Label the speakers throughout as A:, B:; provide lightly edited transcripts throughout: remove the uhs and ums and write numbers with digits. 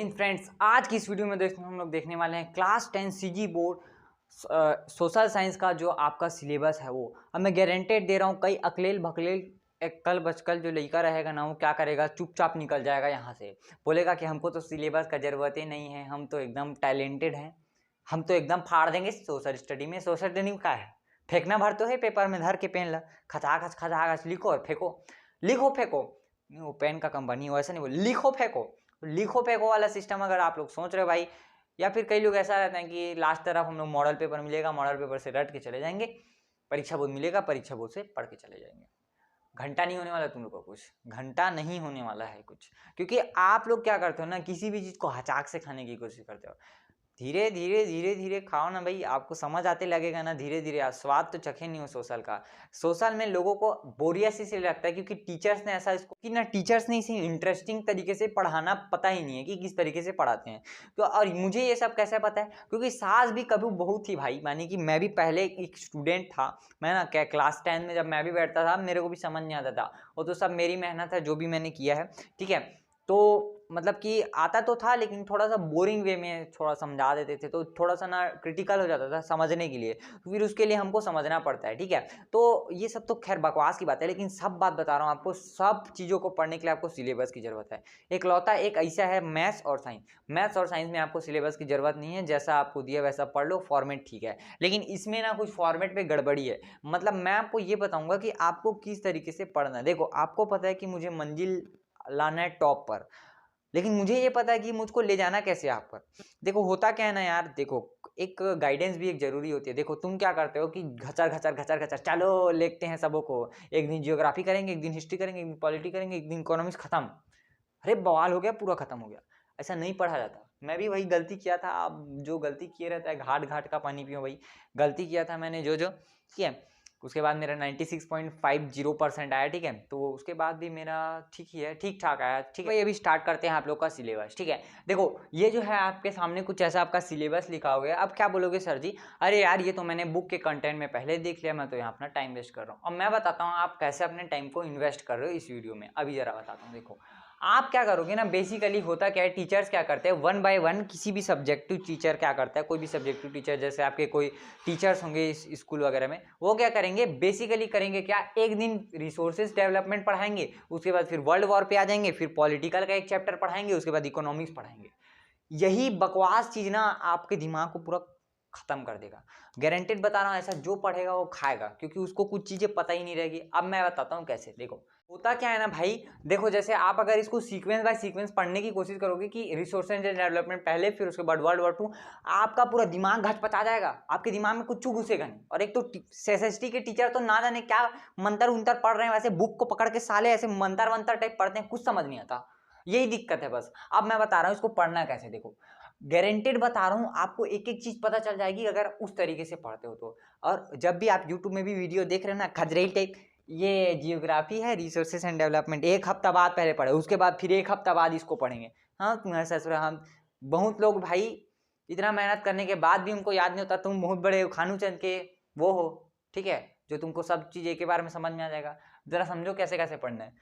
A: इन friends, आज की इस वीडियो में दोस्तों हम लोग देखने वाले हैं class 10 CG board social science का जो आपका सिलेबस है वो अब मैं गारंटेड दे रहा हूँ। कई अकलेल भकलेल एक कल बचकल जो लड़का रहेगा ना वो क्या करेगा, चुपचाप निकल जाएगा यहाँ से, बोलेगा कि हमको तो सिलेबस का ज़रूरत ही नहीं है, हम तो एकदम टैलेंटेड हैं, हम तो एकदम फाड़ देंगे सोशल स्टडी में। सोशल स्टडी में क्या है, फेंकना भर तो है पेपर में, धर के पेन ला खचाखच लिखो और फेंको, लिखो फेंको। वो पेन का कंपनी हो, ऐसा नहीं बोल, लिखो फेंको, लिखो फेंको वाला सिस्टम अगर आप लोग सोच रहे हो भाई। या फिर कई लोग ऐसा रहते हैं कि लास्ट तरफ हम लोग मॉडल पेपर मिलेगा, मॉडल पेपर से रट के चले जाएंगे, परीक्षा बोर्ड मिलेगा, परीक्षा बोर्ड से पढ़ के चले जाएंगे। घंटा नहीं होने वाला तुम लोग को, कुछ घंटा नहीं होने वाला है कुछ, क्योंकि आप लोग क्या करते हो ना, किसी भी चीज़ को हचाक से खाने की कोशिश करते हो। धीरे धीरे धीरे धीरे खाओ ना भाई, आपको समझ आते लगेगा ना धीरे धीरे। आप स्वाद तो चखे नहीं हो सोशल का। सोशल में लोगों को बोरियत से लगता है क्योंकि टीचर्स ने ऐसा इसको कि ना, टीचर्स ने इसे इंटरेस्टिंग तरीके से पढ़ाना पता ही नहीं है कि किस तरीके से पढ़ाते हैं। तो और मुझे ये सब कैसे पता है, क्योंकि सास भी कभी बहुत थी भाई, मानी कि मैं भी पहले एक स्टूडेंट था। मैं ना क्या क्लास 10 में जब मैं भी बैठता था, मेरे को भी समझ नहीं आता था, वो तो सब मेरी मेहनत है जो भी मैंने किया है, ठीक है। तो मतलब कि आता तो था लेकिन थोड़ा सा बोरिंग वे में थोड़ा समझा देते थे, तो थोड़ा सा ना क्रिटिकल हो जाता था समझने के लिए, तो फिर उसके लिए हमको समझना पड़ता है, ठीक है। तो ये सब तो खैर बकवास की बात है, लेकिन सब बात बता रहा हूँ आपको, सब चीज़ों को पढ़ने के लिए आपको सिलेबस की ज़रूरत है। एक लौता एक ऐसा है मैथ्स और साइंस। मैथ्स और साइंस में आपको सिलेबस की ज़रूरत नहीं है, जैसा आपको दिया वैसा पढ़ लो, फॉर्मेट ठीक है। लेकिन इसमें ना कुछ फॉर्मेट पे गड़बड़ी है। मतलब मैं आपको ये बताऊँगा कि आपको किस तरीके से पढ़ना है। देखो, आपको पता है कि मुझे मंजिल लाना है टॉप पर, लेकिन मुझे ये पता है कि मुझको ले जाना कैसे आप पर। देखो होता क्या है ना यार, देखो एक गाइडेंस भी एक जरूरी होती है। देखो तुम क्या करते हो कि घचर घचर घचर घचर चलो लिखते हैं सबों को, एक दिन जियोग्राफी करेंगे, एक दिन हिस्ट्री करेंगे, एक दिन पॉलिटी करेंगे, एक दिन इकोनॉमिक्स, खत्म। अरे बवाल हो गया, पूरा खत्म हो गया। ऐसा नहीं पढ़ा जाता। मैं भी वही गलती किया था। अब जो गलती किए रहता है, घाट घाट का पानी पियो, वही गलती किया था मैंने जो ठीक है। उसके बाद मेरा 96.50% आया, ठीक है। तो उसके बाद भी मेरा ठीक ही है, ठीक ठाक आया, ठीक है। अभी स्टार्ट करते हैं आप लोग का सिलेबस, ठीक है। देखो ये जो है आपके सामने कुछ ऐसा आपका सिलेबस लिखा हुआ है। अब क्या बोलोगे सर जी, अरे यार ये तो मैंने बुक के कंटेंट में पहले देख लिया, मैं तो यहाँ अपना टाइम वेस्ट कर रहा हूँ। अब मैं बताता हूँ आप कैसे अपने टाइम को इन्वेस्ट कर रहे हो इस वीडियो में। अभी जरा बताता हूँ। देखो आप क्या करोगे ना, बेसिकली होता क्या है, टीचर्स क्या करते हैं, वन बाय वन किसी भी सब्जेक्टिव टीचर क्या करता है, कोई भी सब्जेक्टिव टीचर, जैसे आपके कोई टीचर्स होंगे इस स्कूल वगैरह में, वो क्या करेंगे, बेसिकली करेंगे क्या, एक दिन रिसोर्सेज डेवलपमेंट पढ़ाएंगे, उसके बाद फिर वर्ल्ड वॉर पे आ जाएंगे, फिर पॉलिटिकल का एक चैप्टर पढ़ाएंगे, उसके बाद इकोनॉमिक्स पढ़ाएंगे। यही बकवास चीज ना आपके दिमाग को पूरा खत्म कर देगा। गारंटेड बता रहा हूँ, ऐसा जो पढ़ेगा वो खाएगा, क्योंकि उसको कुछ चीजें पता ही नहीं रहेगी। अब मैं बताता हूँ कैसे। देखो होता क्या है ना भाई, देखो जैसे आप अगर इसको सीक्वेंस बाय सीक्वेंस पढ़ने की कोशिश करोगे कि रिसोर्सेज एंड डेवलपमेंट पहले, फिर उसके बाद वर्ल्ड वॉर 2, आपका पूरा दिमाग घचपचा जाएगा, आपके दिमाग में कुछ घुसेगा नहीं। और एक तो एसएसटी के टीचर तो ना जाने क्या मंतर उंतर पढ़ रहे हैं, वैसे बुक को पकड़ के साले ऐसे मंतर वंतर टाइप पढ़ते हैं, कुछ समझ नहीं आता। यही दिक्कत है बस। अब मैं बता रहा हूँ इसको पढ़ना कैसे। देखो गारंटेड बता रहा हूँ आपको, एक एक चीज पता चल जाएगी अगर उस तरीके से पढ़ते हो तो। और जब भी आप यूट्यूब में भी वीडियो देख रहे हो ना खजरेल टाइप, ये जियोग्राफी है, रिसोर्सेज एंड डेवलपमेंट एक हफ्ता बाद पहले पढ़े, उसके बाद फिर एक हफ्ता बाद इसको पढ़ेंगे। हाँ तुम्हारे ससुर, हम बहुत लोग भाई इतना मेहनत करने के बाद भी उनको याद नहीं होता। तुम बहुत बड़े खानू चंद के वो हो, ठीक है, जो तुमको सब चीज़ एक बार में समझ में आ जाएगा। जरा समझो कैसे कैसे पढ़ना है।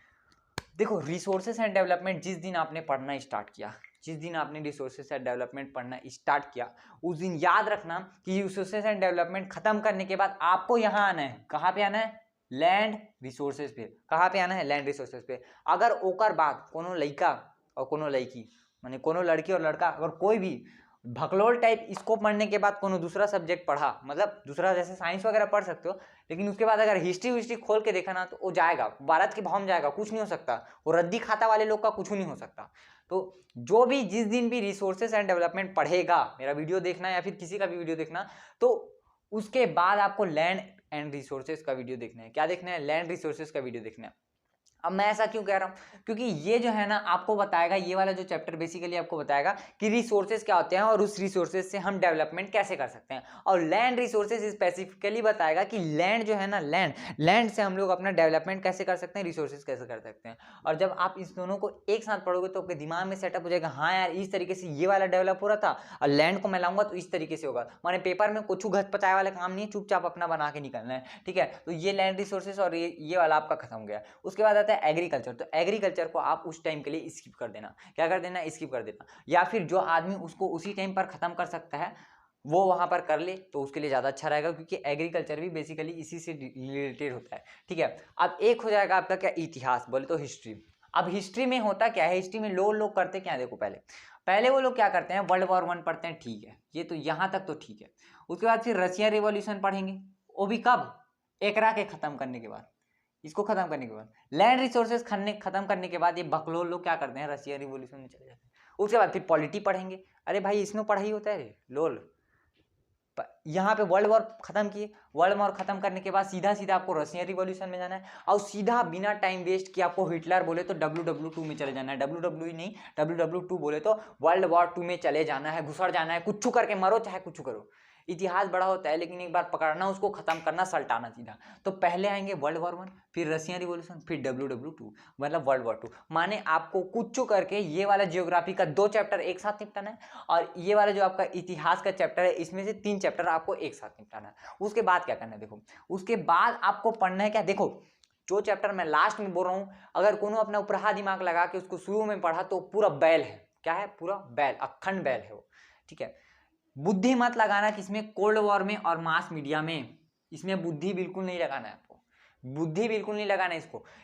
A: देखो रिसोर्सेज एंड डेवलपमेंट जिस दिन आपने पढ़ना स्टार्ट किया, जिस दिन आपने रिसोर्सेज एंड डेवलपमेंट पढ़ना स्टार्ट किया, उस दिन याद रखना कि रिसोर्सेज एंड डेवलपमेंट खत्म करने के बाद आपको यहाँ आना है। कहाँ पे आना है, लैंड रिसोर्सेज पे। कहाँ पे आना है, लैंड रिसोर्सेज पे। अगर ओकर बाद कोनो लड़का और कोनो लड़की, माने कोनो लड़की और लड़का, अगर कोई भी भकलोल टाइप इसको पढ़ने के बाद कोनो दूसरा सब्जेक्ट पढ़ा, मतलब दूसरा जैसे साइंस वगैरह पढ़ सकते हो, लेकिन उसके बाद अगर हिस्ट्री खोल के देखा ना तो वो जाएगा, भारत के भाव में जाएगा, कुछ नहीं हो सकता। वो रद्दी खाता वाले लोग का कुछ नहीं हो सकता। तो जो भी जिस दिन भी रिसोर्सेज एंड डेवलपमेंट पढ़ेगा, मेरा वीडियो देखना या फिर किसी का भी वीडियो देखना, तो उसके बाद आपको लैंड एंड रिसोर्सेज का वीडियो देखना है। क्या देखना है, लैंड रिसोर्सेज का वीडियो देखना है। अब मैं ऐसा क्यों कह रहा हूँ, क्योंकि ये जो है ना आपको बताएगा, ये वाला जो चैप्टर बेसिकली आपको बताएगा कि रिसोर्सेज क्या होते हैं और उस रिसोर्सेज से हम डेवलपमेंट कैसे कर सकते हैं। और लैंड रिसोर्सेज स्पेसिफिकली बताएगा कि लैंड जो है ना, लैंड से हम लोग अपना डेवलपमेंट कैसे कर सकते हैं, रिसोर्सेज कैसे कर सकते हैं। और जब आप इस दोनों को एक साथ पढ़ोगे तो आपके दिमाग में सेटअप हो जाएगा, हाँ यार इस तरीके से ये वाला डेवलप हो रहा था और लैंड को मैं लाऊंगा तो इस तरीके से होगा। माने पेपर में कुछ घच पचाए वाला काम नहीं है, चुपचाप अपना बना के निकलना है, ठीक है। तो ये लैंड रिसोर्सेज और ये वाला आपका खत्म हो गया। उसके बाद आता आता है एग्रीकल्चर, तो एग्रीकल्चर को आप उस टाइम के लिए स्किप कर देना, क्या कर देना, स्किप कर देना। या फिर जो आदमी उसको उसी टाइम पर खत्म कर सकता है वो वहां पर कर ले तो उसके लिए ज़्यादा अच्छा रहेगा, क्योंकि एग्रीकल्चर भी बेसिकली इसी से रिलेटेड होता है, ठीक है। अब एक हो जाएगा आपका क्या, इतिहास, बोले तो हिस्ट्री। अब हिस्ट्री में होता क्या है, हिस्ट्री में लोग करते क्या है, देखो पहले पहले वो लोग क्या करते हैं, वर्ल्ड वॉर 1 पढ़ते हैं, ठीक है, ये तो यहाँ तक तो ठीक है। उसके बाद फिर रशियन रिवॉल्यूशन पढ़ेंगे, वो भी कब, एकरा के खत्म करने के बाद, इसको खत्म करने के बाद, लैंड रिसोर्सेज खत्म करने के बाद ये बकलोल लोग क्या करते हैं, रशियन रिवॉल्यूशन में चले जाते हैं। उसके बाद फिर पॉलिटी पढ़ेंगे, अरे भाई इसमें पढ़ाई होता है रे लोल। यहाँ पे वर्ल्ड वॉर खत्म किए, वर्ल्ड वॉर खत्म करने के बाद सीधा सीधा आपको रशियन रिवॉल्यूशन में जाना है, और सीधा बिना टाइम वेस्ट किए आपको हिटलर बोले तो WW2 में चले जाना है, WW नहीं WW2 बोले तो वर्ल्ड वॉर 2 में चले जाना है, घुसड़ जाना है, कुछ करके मरो चाहे कुछ करो। इतिहास बड़ा होता है लेकिन एक बार पकड़ना, उसको खत्म करना, सल्टाना सीधा। तो पहले आएंगे वर्ल्ड वॉर 1, फिर रशियन रिवॉल्यूशन, फिर WW2 मतलब वर्ल्ड वॉर 2। माने आपको कुछ करके ये वाला जियोग्राफी का 2 चैप्टर एक साथ निपटाना है, और ये वाला जो आपका इतिहास का चैप्टर है इसमें से 3 चैप्टर आपको एक साथ निपटाना है। उसके बाद क्या करना है, देखो उसके बाद आपको पढ़ना है क्या, देखो जो चैप्टर मैं लास्ट में बोल रहा हूँ, अगर कोनो अपना उपरहा दिमाग लगा के उसको शुरू में पढ़ा तो पूरा बैल है, क्या है, पूरा बैल, अखंड बैल है वो, ठीक है। बुद्धि मत लगाना किसमें, कोल्ड वॉर में और मास मीडिया में, इसमें बुद्धि बिल्कुल नहीं लगाना है आपको, बुद्धि बिल्कुल नहीं लगाना है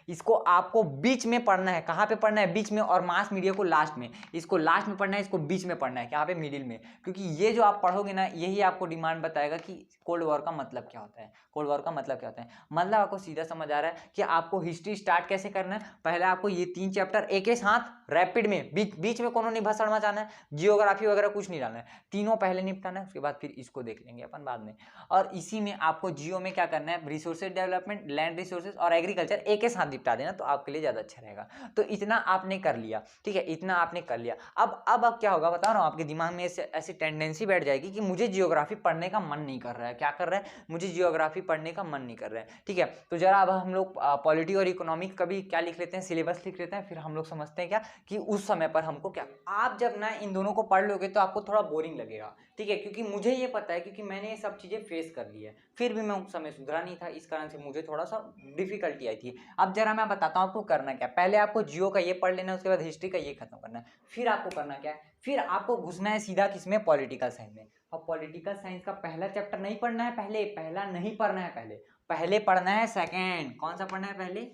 A: इसको आपको बीच में पढ़ना है। कहाँ पे पढ़ना है, बीच में, और मास मीडिया को लास्ट में, इसको लास्ट में पढ़ना है, इसको बीच में पढ़ना है, यहाँ पे मिडिल में, क्योंकि ये जो आप पढ़ोगे ना यही आपको डिमांड बताएगा कि कोल्ड वॉर का मतलब क्या होता है, कोल्ड वॉर का मतलब क्या होता है। मतलब आपको सीधा समझ आ रहा है कि आपको हिस्ट्री स्टार्ट कैसे करना है। पहले आपको ये 3 चैप्टर एक ही साथ रैपिड में, बीच में कोनो नहीं भसड़ मचाना है, जियोग्राफी वगैरह कुछ नहीं डालना है, तीनों पहले निपटाना है, उसके बाद फिर इसको देख लेंगे अपन बाद में। और इसी में आपको जियो में क्या करना है, रिसोर्सेज डेवलपमेंट, लैंड रिसोर्सेज और एग्रीकल्चर एक ही साथ निपटा देना, तो आपके लिए ज़्यादा अच्छा रहेगा। तो इतना आपने कर लिया, ठीक है, इतना आपने कर लिया। अब क्या होगा बता रहा हूँ, आपके दिमाग में ऐसी टेंडेंसी बैठ जाएगी कि मुझे जियोग्राफी पढ़ने का मन नहीं कर रहा है, क्या कर रहा है, मुझे जियोग्राफी पढ़ने का मन नहीं कर रहा है, ठीक है। तो जरा अब हम लोग पॉलिटी और इकोनॉमिक का भी क्या लिख लेते हैं, सिलेबस लिख लेते हैं, फिर हम लोग समझते हैं क्या कि उस समय पर हमको क्या, आप जब ना इन दोनों को पढ़ लोगे तो आपको थोड़ा बोरिंग लगेगा, ठीक है, क्योंकि मुझे ये पता है, क्योंकि मैंने ये सब चीज़ें फेस कर ली है, फिर भी मैं उस समय सुधरा नहीं था, इस कारण से मुझे थोड़ा सा डिफिकल्टी आई थी। अब जरा मैं बताता हूँ आपको करना क्या, पहले आपको जियो का ये पढ़ लेना है, उसके बाद हिस्ट्री का ये खत्म करना है, फिर आपको करना क्या है, फिर आपको घुसना है सीधा किसमें, पॉलिटिकल साइंस में। अब पॉलिटिकल साइंस का पहला चैप्टर नहीं पढ़ना है, पहला नहीं पढ़ना है, पहले पढ़ना है सेकेंड। कौन सा पढ़ना है, पहले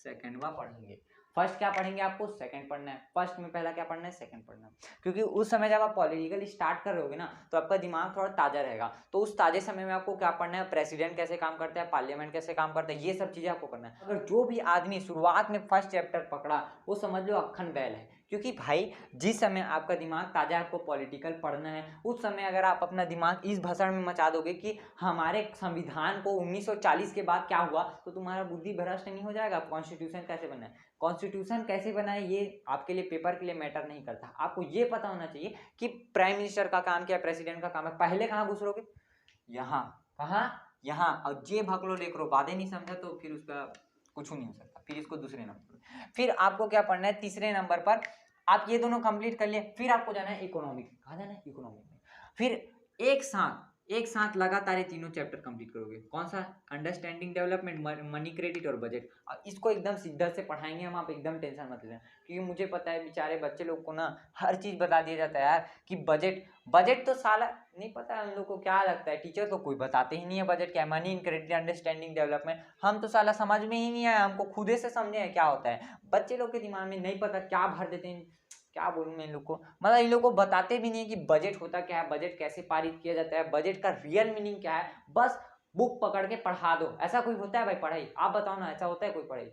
A: सेकेंड वाला पढ़ेंगे। फर्स्ट क्या पढ़ेंगे, आपको सेकंड पढ़ना है, फर्स्ट में पहला क्या पढ़ना है, सेकंड पढ़ना है, क्योंकि उस समय जब आप पॉलिटिकल स्टार्ट कर रहे होगे ना तो आपका दिमाग थोड़ा ताजा रहेगा, तो उस ताजे समय में आपको क्या पढ़ना है, प्रेसिडेंट कैसे काम करता है, पार्लियामेंट कैसे काम करता है, ये सब चीजें आपको करना है। अगर जो भी आदमी शुरुआत में फर्स्ट चैप्टर पकड़ा वो समझ लो अखंड बैल है, क्योंकि भाई जिस समय आपका दिमाग ताजा, आपको पॉलिटिकल पढ़ना है, उस समय अगर आप अपना दिमाग इस भाषण में मचा दोगे कि हमारे संविधान को 1940 के बाद क्या हुआ, तो तुम्हारा बुद्धि भ्रष्ट नहीं हो जाएगा। कॉन्स्टिट्यूशन कैसे बना है, कॉन्स्टिट्यूशन कैसे बना है, ये आपके लिए पेपर के लिए मैटर नहीं करता, आपको ये पता होना चाहिए कि प्राइम मिनिस्टर का काम क्या है, प्रेसिडेंट का काम है। पहले कहाँ घुसरोगे, यहाँ, कहाँ, यहाँ, और जे भकलो लेकरो बातें नहीं समझा तो फिर उसका कुछ नहीं हो सकता, फिर इसको दूसरे नंबर। फिर आपको क्या पढ़ना है, तीसरे नंबर पर आप ये दोनों कंप्लीट कर लिए, फिर आपको जाना है इकोनॉमिक। कहाँ जाना है, इकोनॉमिक में। फिर एक साथ लगातार ये तीनों चैप्टर कंप्लीट करोगे। कौन सा, अंडरस्टैंडिंग डेवलपमेंट, मनी क्रेडिट और बजट। और इसको एकदम सिद्धर से पढ़ाएंगे हम, आप एकदम टेंशन मत लेना, क्योंकि मुझे पता है बेचारे बच्चे लोग को ना हर चीज़ बता दिया जाता है यार कि बजट तो साला नहीं पता है उन लोग को, क्या लगता है टीचर तो कोई बताते ही नहीं है बजट क्या है, मनी क्रेडिट, अंडरस्टैंडिंग डेवलपमेंट, हम तो साला समझ में ही नहीं आया, हमको खुदे से समझे हैं क्या होता है। बच्चे लोग के दिमाग में नहीं पता क्या भर देते हैं, क्या बोलूँ मैं इन लोग को, मतलब इन लोग को बताते भी नहीं कि बजट होता क्या है, बजट कैसे पारित किया जाता है, बजट का रियल मीनिंग क्या है, बस बुक पकड़ के पढ़ा दो। ऐसा कोई होता है भाई पढ़ाई, आप बताओ ना, ऐसा होता है कोई पढ़ाई,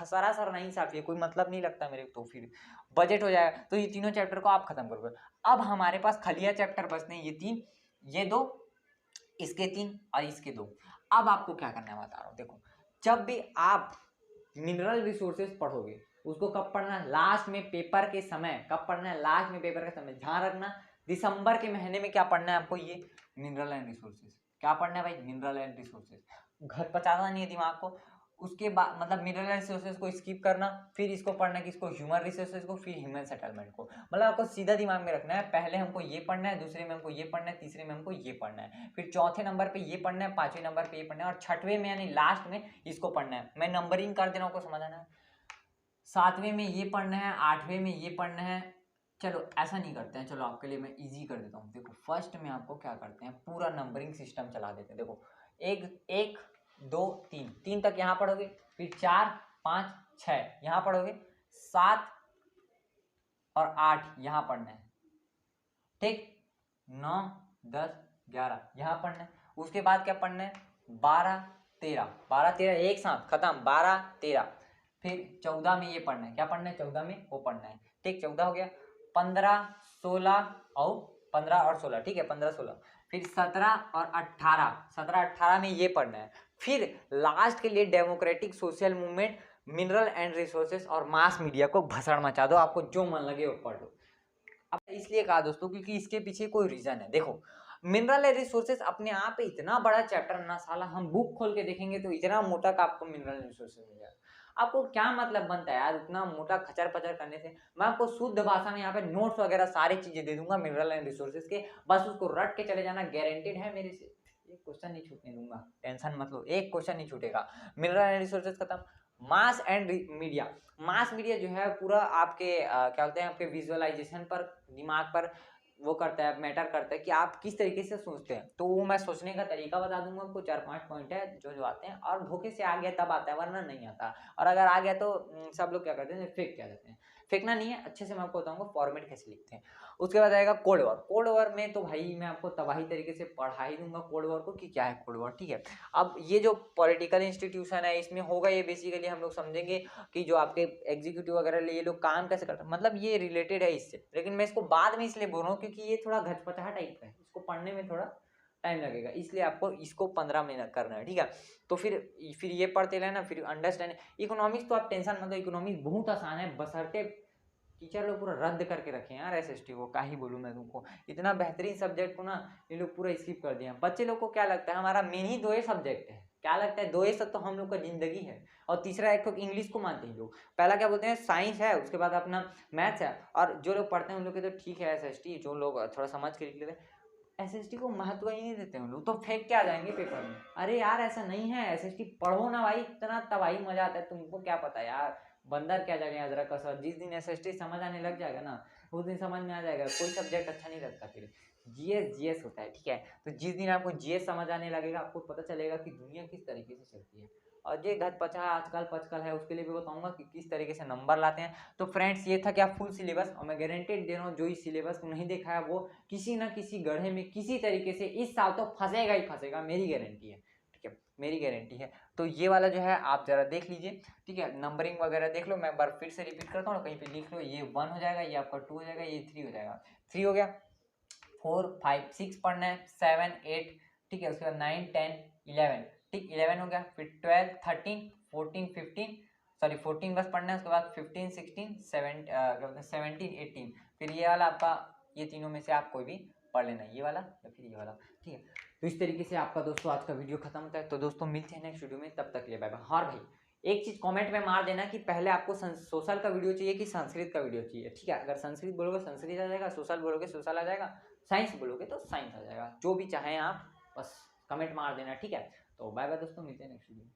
A: सरासर नहीं साफ, ये कोई मतलब नहीं लगता मेरे तो फिर बजट हो जाएगा। तो ये तीनों चैप्टर को आप खत्म करोगे। अब हमारे पास खलिया चैप्टर बचते हैं ये 3, ये 2, इसके 3 और इसके 2। अब आपको क्या करना है बता रहा हूँ, देखो जब भी आप मिनरल रिसोर्सेज पढ़ोगे उसको कब पढ़ना है, लास्ट में पेपर के समय। कब पढ़ना है, लास्ट में पेपर के समय। ध्यान रखना दिसंबर के महीने में क्या पढ़ना है आपको, ये मिनरल एंड रिसोर्सेज। क्या पढ़ना है भाई, मिनरल एंड रिसोर्सेज। घर पचाना नहीं है दिमाग को। उसके बाद मतलब मिनरल एंड रिसोर्सेज को स्किप करना, फिर इसको पढ़ना है किसको, ह्यूमन रिसोर्सेज को, फिर ह्यूमन सेटलमेंट को। मतलब आपको सीधा दिमाग में रखना है, पहले हमको ये पढ़ना है, दूसरे में हमको ये पढ़ना है, तीसरे में हमको ये पढ़ना है, फिर चौथे नंबर पे ये पढ़ना है, पांचवें नंबर पे ये पढ़ना है, और छठवें में यानी लास्ट में इसको पढ़ना है। मैं नंबरिंग कर दे रहा हूँ, आपको समझ आना है। 7वें में ये पढ़ना है, 8वें में ये पढ़ना है। चलो ऐसा नहीं करते हैं, चलो आपके लिए मैं इजी कर देता हूँ। देखो फर्स्ट में आपको क्या करते हैं, पूरा नंबरिंग सिस्टम चला देते हैं। देखो 1 2 3, 3 तक यहाँ पढ़ोगे, फिर 4 5 6 यहाँ पढ़ोगे, 7 और 8 यहाँ पढ़ना है, ठीक। 9 10 11 यहाँ पढ़ना है। उसके बाद क्या पढ़ना है, 12 13, 12 13 एक साथ खत्म, 12 13। फिर 14 में ये पढ़ना है, क्या पढ़ना है 14 में, वो पढ़ना है, ठीक। 14 हो गया। 15 16 और 15 और 16, ठीक है, 15 16। फिर 17 और 18, 17 18 में ये पढ़ना है। फिर लास्ट के लिए democratic social movement, mineral and resources और मास मीडिया को भसड़ मचा दो, आपको जो मन लगे वो पढ़ लो। अब इसलिए कहा दोस्तों क्योंकि इसके पीछे कोई रीजन है। देखो मिनरल एंड रिसोर्सेज अपने आप पे इतना बड़ा चैप्टर ना, साला हम बुक खोल के देखेंगे तो इतना मोटा का आपको मिनरल एंड रिसोर्सेज मिल जाएगा। आपको क्या मतलब बनता है यार उतना मोटा खचर पचर करने से। मैं आपको शुद्ध भाषा में यहाँ पे नोट्स वगैरह सारी चीजें दे दूंगा मिनरल एंड रिसोर्सेज के, बस उसको रट के चले जाना, गारंटेड है मेरे से। एक क्वेश्चन नहीं छूटने दूंगा, टेंशन मत लो, एक क्वेश्चन नहीं छूटेगा। मिनरल एंड रिसोर्सेज खत्म। Mass and media, mass media जो है पूरा आपके क्या बोलते हैं, आपके विजुअलाइजेशन पर, दिमाग पर वो करता है, मैटर करता है कि आप किस तरीके से सोचते हैं। तो वो मैं सोचने का तरीका बता दूंगा आपको, 4-5 पॉइंट है जो जो आते हैं, और धोखे से आ गया तब आता है वरना नहीं आता। और अगर आ गया तो सब लोग क्या करते हैं, फेक क्या देते हैं। फेंकना नहीं है, अच्छे से मैं आपको बताऊंगा फॉर्मेट कैसे लिखते हैं। उसके बाद आएगा कोड वॉर। कोड वॉर में तो भाई मैं आपको तबाही तरीके से पढ़ा ही दूंगा कोड वॉर को कि क्या है कोड वॉर, ठीक है। अब ये जो पॉलिटिकल इंस्टीट्यूशन है इसमें होगा ये बेसिकली हम लोग समझेंगे कि जो आपके एग्जीक्यूटिव वगैरह ये लोग काम कैसे करते हैं, मतलब ये रिलेटेड है इससे। लेकिन मैं इसको बाद में इसलिए बोल रहा हूँ क्योंकि ये थोड़ा घचपचा टाइप का है, इसको पढ़ने में थोड़ा टाइम लगेगा, इसलिए आपको इसको 15 मिनट करना है, ठीक है। तो फिर ये पढ़ते रहना, फिर अंडरस्टैंड। इकोनॉमिक्स तो आप टेंशन मतलब, इकोनॉमिक्स बहुत आसान है, बशर्ते टीचर लोग पूरा रद्द करके रखे हैं यार एसएसटी को, क्या ही बोलूँ मैं तुमको, इतना बेहतरीन सब्जेक्ट को ना ये लोग पूरा स्किप कर दिया। बच्चे लोग को क्या लगता है हमारा मेन ही 2 ही सब्जेक्ट है, क्या लगता है 2 ही सब तो हम लोग का जिंदगी है। और तीसरा एक तो इंग्लिश को मानते हैं लोग, पहला क्या बोलते हैं साइंस है, उसके बाद अपना मैथ्स है। और जो लोग पढ़ते हैं उन लोग के तो ठीक है एसएसटी, जो लोग थोड़ा समझ के लिख लेते हैं, एसएसटी को महत्व ही नहीं देते हैं लोग, तो फेंक के आ जाएंगे पेपर में। अरे यार ऐसा नहीं है, एसएसटी पढ़ो ना भाई, इतना तबाही मजा आता है, तुमको क्या पता यार, बंदर क्या जाने अदरक का स्वाद। जिस दिन एसएसटी समझ आने लग जाएगा ना, उस दिन समझ में आ जाएगा कोई सब्जेक्ट अच्छा नहीं लगता। फिर जीएस होता है, ठीक है। तो जिस दिन आपको जीएस समझ आने लगेगा, आपको पता चलेगा कि दुनिया किस तरीके से चलती है। और ये घच पचा आजकल पचकल है उसके लिए भी बताऊंगा कि किस तरीके से नंबर लाते हैं। तो फ्रेंड्स ये था क्या फुल सिलेबस, और मैं गारंटेड दे रहा हूँ जो इस सिलेबस को नहीं देखा है वो किसी ना किसी गड्ढे में किसी तरीके से इस साल तो फंसेगा ही फंसेगा, मेरी गारंटी है, ठीक है, मेरी गारंटी है। तो ये वाला जो है आप जरा देख लीजिए, ठीक है, नंबरिंग वगैरह देख लो। मैं एक बार फिर से रिपीट करता हूँ, कहीं पे लिख लो, ये 1 हो जाएगा, ये आपका 2 हो जाएगा, ये 3 हो जाएगा। 3 हो गया, 4 5 6 पढ़ना है, 7 8, ठीक है। उसके बाद 9 10 11, ठीक, 11 हो गया। फिर 12 13 14 15, सॉरी 14 बस पढ़ना है। उसके बाद 15 16 7 क्या बोलते हैं 17 18। फिर ये वाला आपका, ये तीनों में से आप कोई भी पढ़ लेना, ये वाला या फिर ये वाला, ठीक है। तो इस तरीके से आपका दोस्तों आज का वीडियो खत्म होता है। तो दोस्तों मिलते हैं नेक्स्ट वीडियो में, तब तक के लिए बाय बाय। हाँ भाई एक चीज कमेंट में मार देना कि पहले आपको सोशल का वीडियो चाहिए कि संस्कृत का वीडियो चाहिए, ठीक है। अगर संस्कृत बोलोगे संस्कृत आ जाएगा, सोशल बोलोगे सोशल आ जाएगा, साइंस बोलोगे तो साइंस आ जाएगा, जो भी चाहें आप बस कमेंट मार देना, ठीक है। तो बाय बाय दोस्तों, मिलते हैं नेक्स्ट वीडियो में।